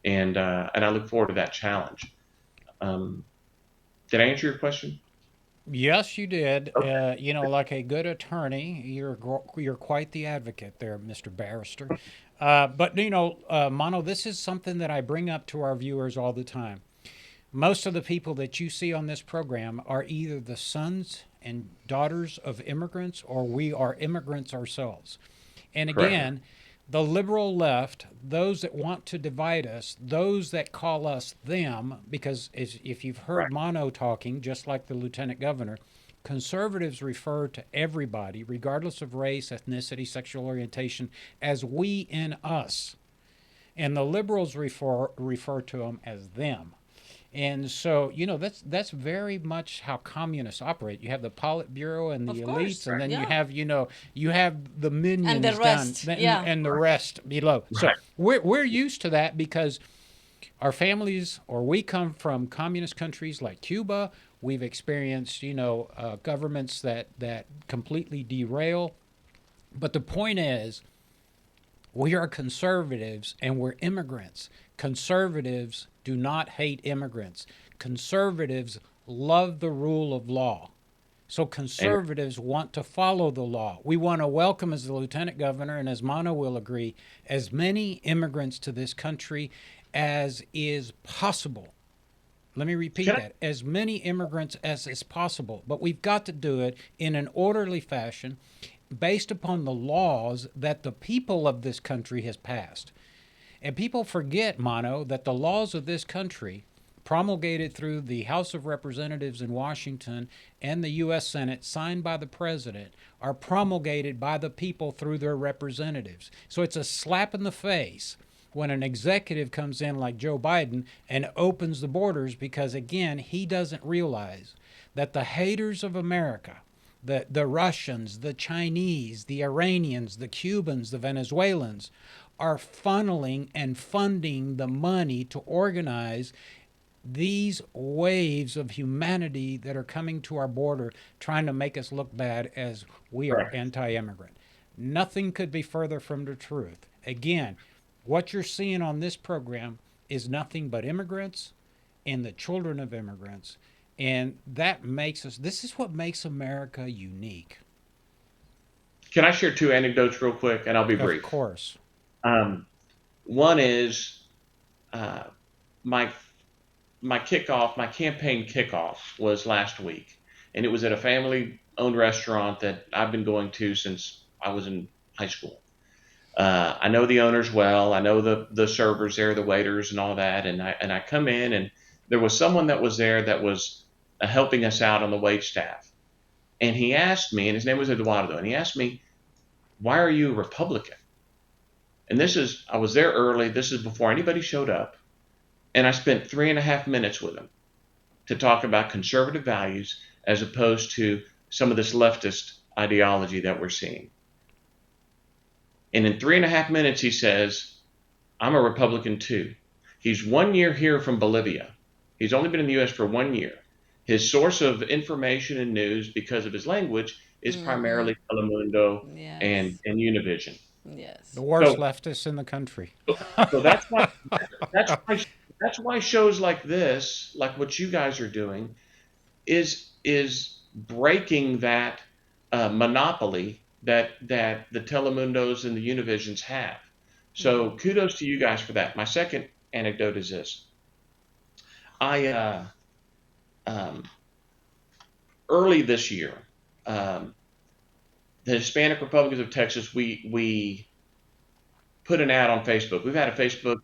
and I look forward to that challenge. Did I answer your question? Yes, you did. Okay. Like a good attorney, you're quite the advocate there, Mr. Barrister. But Mano, this is something that I bring up to our viewers all the time. Most of the people that you see on this program are either the sons and daughters of immigrants, or we are immigrants ourselves. And again, the liberal left, those that want to divide us, those that call us them, because if you've heard Mano talking, just like the lieutenant governor, conservatives refer to everybody, regardless of race, ethnicity, sexual orientation, as we and us. And the liberals refer to them as them. And so, that's very much how communists operate. You have the Politburo and the elites, and then you have the minions and the rest, down, and the rest below. So we're used to that because our families, or we come from communist countries like Cuba. We've experienced, governments that completely derail. But the point is, we are conservatives and we're immigrants. Conservatives do not hate immigrants. Conservatives love the rule of law. So conservatives want to follow the law. We want to welcome, as the lieutenant governor and as Mano will agree, as many immigrants to this country as is possible. Let me repeat that. As many immigrants as is possible. But we've got to do it in an orderly fashion based upon the laws that the people of this country has passed. And people forget, Mano, that the laws of this country, promulgated through the House of Representatives in Washington and the U.S. Senate, signed by the president, are promulgated by the people through their representatives. So it's a slap in the face when an executive comes in like Joe Biden and opens the borders, because, again, he doesn't realize that the haters of America, the Russians, the Chinese, the Iranians, the Cubans, the Venezuelans, are funneling and funding the money to organize these waves of humanity that are coming to our border, trying to make us look bad as we are anti-immigrant. Nothing could be further from the truth. Again, what you're seeing on this program is nothing but immigrants and the children of immigrants. And that makes us, this is what makes America unique. Can I share two anecdotes real quick, and I'll be brief? Of course. One is my campaign kickoff was last week, and it was at a family-owned restaurant that I've been going to since I was in high school. I know the owners well. I know the servers there, the waiters, and all that. And I come in, and there was someone that was there that was helping us out on the wait staff, and he asked me, and his name was Eduardo, and he asked me, "Why are you a Republican?" And I was there early. This is before anybody showed up. And I spent 3.5 minutes with him to talk about conservative values as opposed to some of this leftist ideology that we're seeing. And in 3.5 minutes, he says, "I'm a Republican too." He's 1 year here from Bolivia. He's only been in the U.S. for 1 year. His source of information and news, because of his language, is primarily Telemundo and Univision. Yes. The worst leftists in the country. So that's why shows like this, like what you guys are doing, is breaking that monopoly that the Telemundos and the Univisions have. So kudos to you guys for that. My second anecdote is this. Early this year, the Hispanic Republicans of Texas, we put an ad on Facebook. We've had a Facebook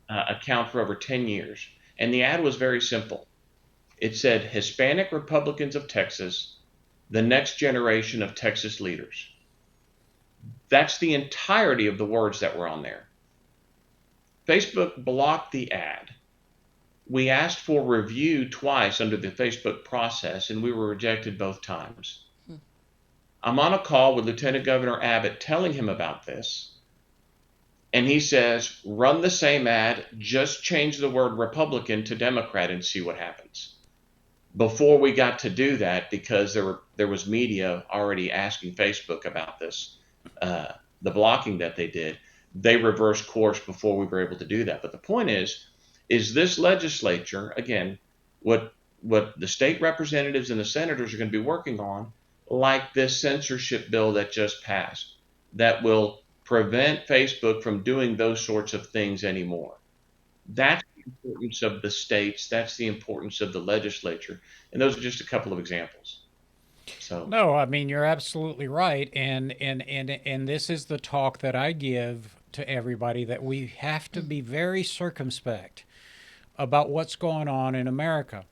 account for over 10 years. And the ad was very simple. It said, "Hispanic Republicans of Texas, the next generation of Texas leaders." That's the entirety of the words that were on there. Facebook blocked the ad. We asked for review twice under the Facebook process, and we were rejected both times. I'm on a call with Lieutenant Governor Abbott telling him about this. And he says, "Run the same ad, just change the word Republican to Democrat and see what happens." Before we got to do that, because there was media already asking Facebook about this, the blocking that they did, they reversed course before we were able to do that. But the point is this legislature, again, what the state representatives and the senators are going to be working on, like this censorship bill that just passed, that will prevent Facebook from doing those sorts of things anymore. That's the importance of the states. That's the importance of the legislature. And those are just a couple of examples. So No, I mean, you're absolutely right. And this is the talk that I give to everybody, that we have to be very circumspect about what's going on in America,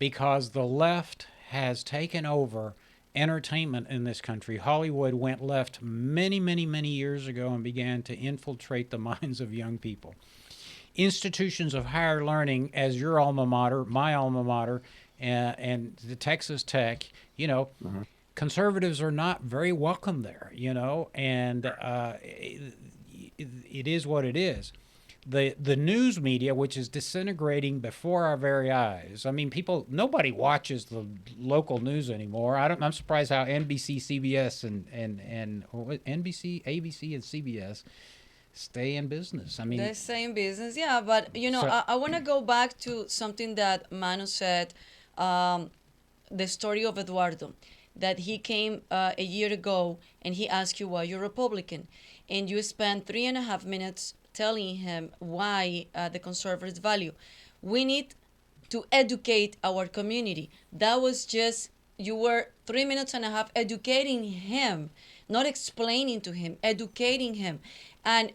because the left has taken over entertainment in this country. Hollywood went left many, many, many years ago and began to infiltrate the minds of young people. Institutions of higher learning, as your alma mater, my alma mater, and the Texas Tech, conservatives are not very welcome there, and it is what it is. The news media, which is disintegrating before our very eyes. I mean, nobody watches the local news anymore. I'm surprised how NBC, CBS, and NBC, ABC, and CBS stay in business. I mean, they stay in business, yeah. But I want to go back to something that Manu said, the story of Eduardo. that he came a year ago and he asked you why you're Republican, and you spent 3.5 minutes telling him why the conservatives value. We need to educate our community. That was just, you were 3.5 minutes educating him, not explaining to him, educating him. And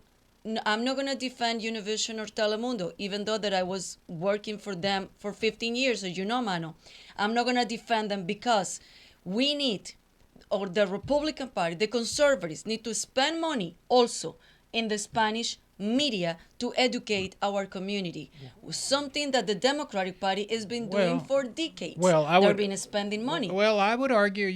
I'm not going to defend Univision or Telemundo, even though that I was working for them for 15 years, as you know, Mano. I'm not going to defend them because we need, or the Republican Party, the conservatives need to spend money also in the Spanish media to educate our community. Something that the Democratic Party has been doing for decades. They've been spending money. Well, I would argue,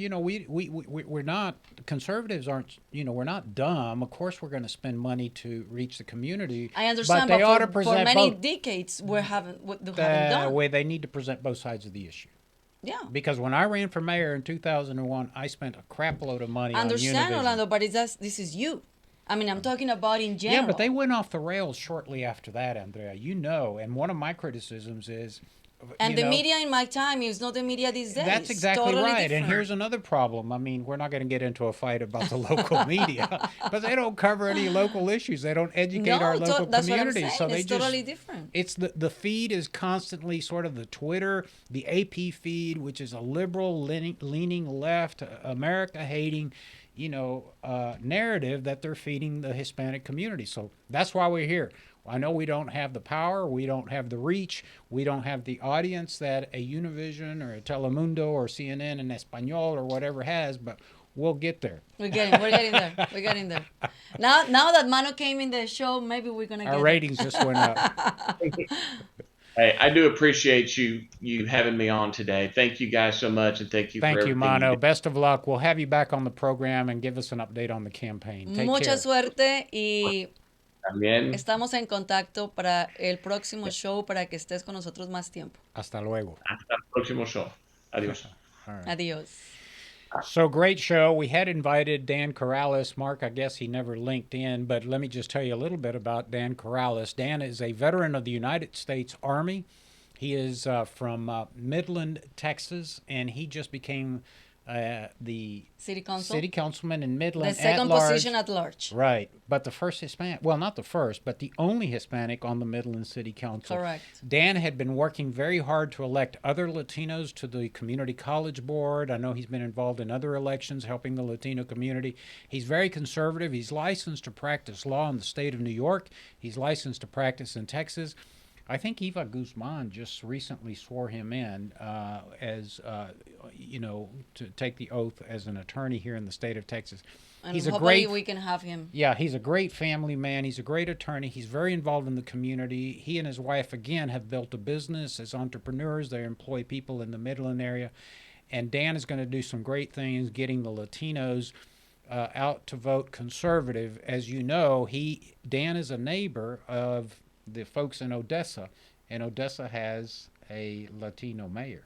we're not, conservatives aren't, we're not dumb. Of course, we're going to spend money to reach the community. I understand, but they ought to for present many both. decades, they haven't done. Way they need to present both sides of the issue. Yeah. Because when I ran for mayor in 2001, I spent a crap load of money on Understand, Univision. Orlando, but this is you. I mean, I'm talking about in general. Yeah, but they went off the rails shortly after that, Andrea. And one of my criticisms is... And the media in my time is not the media these days. That's exactly totally right. different. And here's another problem. I mean, we're not going to get into a fight about the local media, but they don't cover any local issues. They don't educate our local that's communities. What I'm saying. So they it's just totally different. It's the feed is constantly sort of the Twitter, the AP feed, which is a liberal leaning left, America hating, narrative that they're feeding the Hispanic community. So that's why we're here. I know we don't have the power, we don't have the reach, we don't have the audience that a Univision or a Telemundo or CNN in Espanol or whatever has, but we'll get there. We're getting there. We're getting there. Now that Mano came in the show, maybe we're gonna get our ratings just went up. Hey, I do appreciate you having me on today. Thank you guys so much, and thank you for everything. Thank you, Mano. Best of luck. We'll have you back on the program and give us an update on the campaign. Take Mucha care. suerte y También. estamos en contacto para el próximo show para que estés con nosotros más tiempo. Hasta luego. Hasta el próximo show. Adiós. All right. Adiós. So great show. We had invited Dan Corrales. Mark, I guess he never linked in, but let me just tell you a little bit about Dan Corrales. Dan is a veteran of the United States Army. He is from Midland, Texas, and he just became the City councilman in Midland. The second at large. position at large. Right. But the first Hispanic, well, not the first, but the only Hispanic on the Midland City Council. Correct. Dan had been working very hard to elect other Latinos to the Community College Board. I know he's been involved in other elections helping the Latino community. He's very conservative. He's licensed to practice law in the state of New York. He's licensed to practice in Texas. I think Eva Guzman just recently swore him in to take the oath as an attorney here in the state of Texas. And he's hopefully we can have him. Yeah, he's a great family man. He's a great attorney. He's very involved in the community. He and his wife, again, have built a business as entrepreneurs. They employ people in the Midland area. And Dan is going to do some great things getting the Latinos out to vote conservative. As you know, Dan is a neighbor of the folks in Odessa, and Odessa has a Latino mayor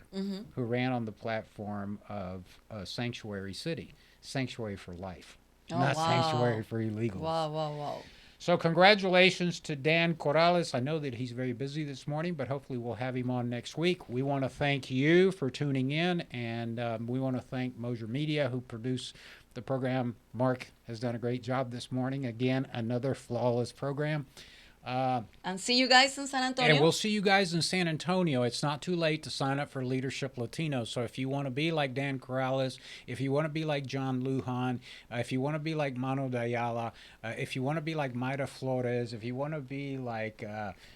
who ran on the platform of Sanctuary City, Sanctuary for Life, not Sanctuary for Illegals. Wow. So congratulations to Dan Corrales. I know that he's very busy this morning, but hopefully we'll have him on next week. We want to thank you for tuning in, and we want to thank Mosier Media, who produced the program. Mark has done a great job this morning. Again, another flawless program. And see you guys in San Antonio. And we'll see you guys in San Antonio. It's not too late to sign up for Leadership Latino. So if you want to be like Dan Corrales, if you want to be like John Lujan, if you want to be like Mano DeAyala, if you want to be like Mayra Flores, if you want to be like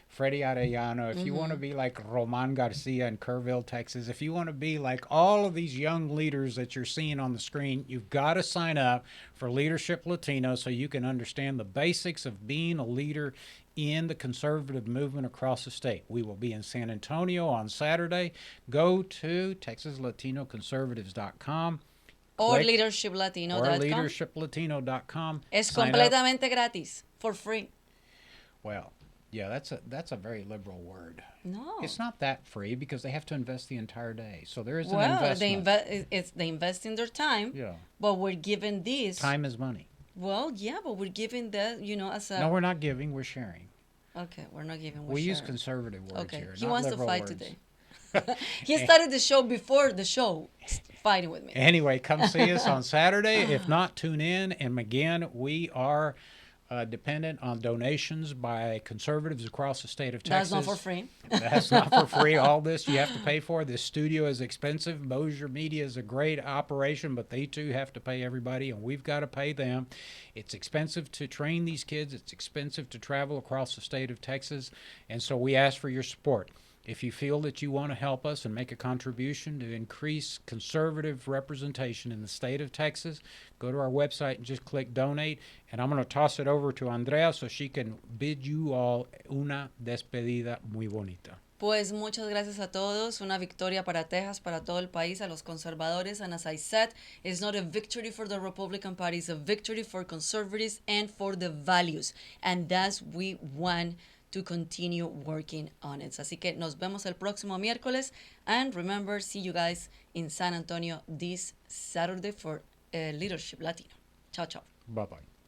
Freddie Arellano, if you want to be like Roman Garcia in Kerrville, Texas, if you want to be like all of these young leaders that you're seeing on the screen, you've got to sign up for Leadership Latino so you can understand the basics of being a leader in the conservative movement across the state. We will be in San Antonio on Saturday. Go to TexasLatinoConservatives.com. Or LeadershipLatino.com. Or LeadershipLatino.com. Es completamente gratis, for free. Well, yeah, that's a very liberal word. No. It's not that free because they have to invest the entire day. So there is an well, investment. they invest in their time. Yeah. But we're given this. Time is money. Well, yeah, but we're giving that, as a... No, we're not giving, we're sharing. Okay, we're not giving, We use sharing. conservative words Okay, here. he not wants to liberal fight words. today. He started the show before the show fighting with me. Anyway, come see us on Saturday. If not, tune in. And again, we are dependent on donations by conservatives across the state of Texas. That's not for free. That's not for free. All this you have to pay for. This studio is expensive. Mosier Media is a great operation, but they too have to pay everybody, and we've got to pay them. It's expensive to train these kids. It's expensive to travel across the state of Texas, and so we ask for your support. If you feel that you want to help us and make a contribution to increase conservative representation in the state of Texas, go to our website and just click donate. And I'm going to toss it over to Andrea so she can bid you all una despedida muy bonita. Pues muchas gracias a todos. Una victoria para Texas, para todo el país, a los conservadores. And as I said, it's not a victory for the Republican Party, it's a victory for conservatives and for the values. And that's we want to continue working on it. Así que nos vemos el próximo miércoles. And remember, see you guys in San Antonio this Saturday for Leadership Latino. Ciao, ciao. Bye-bye.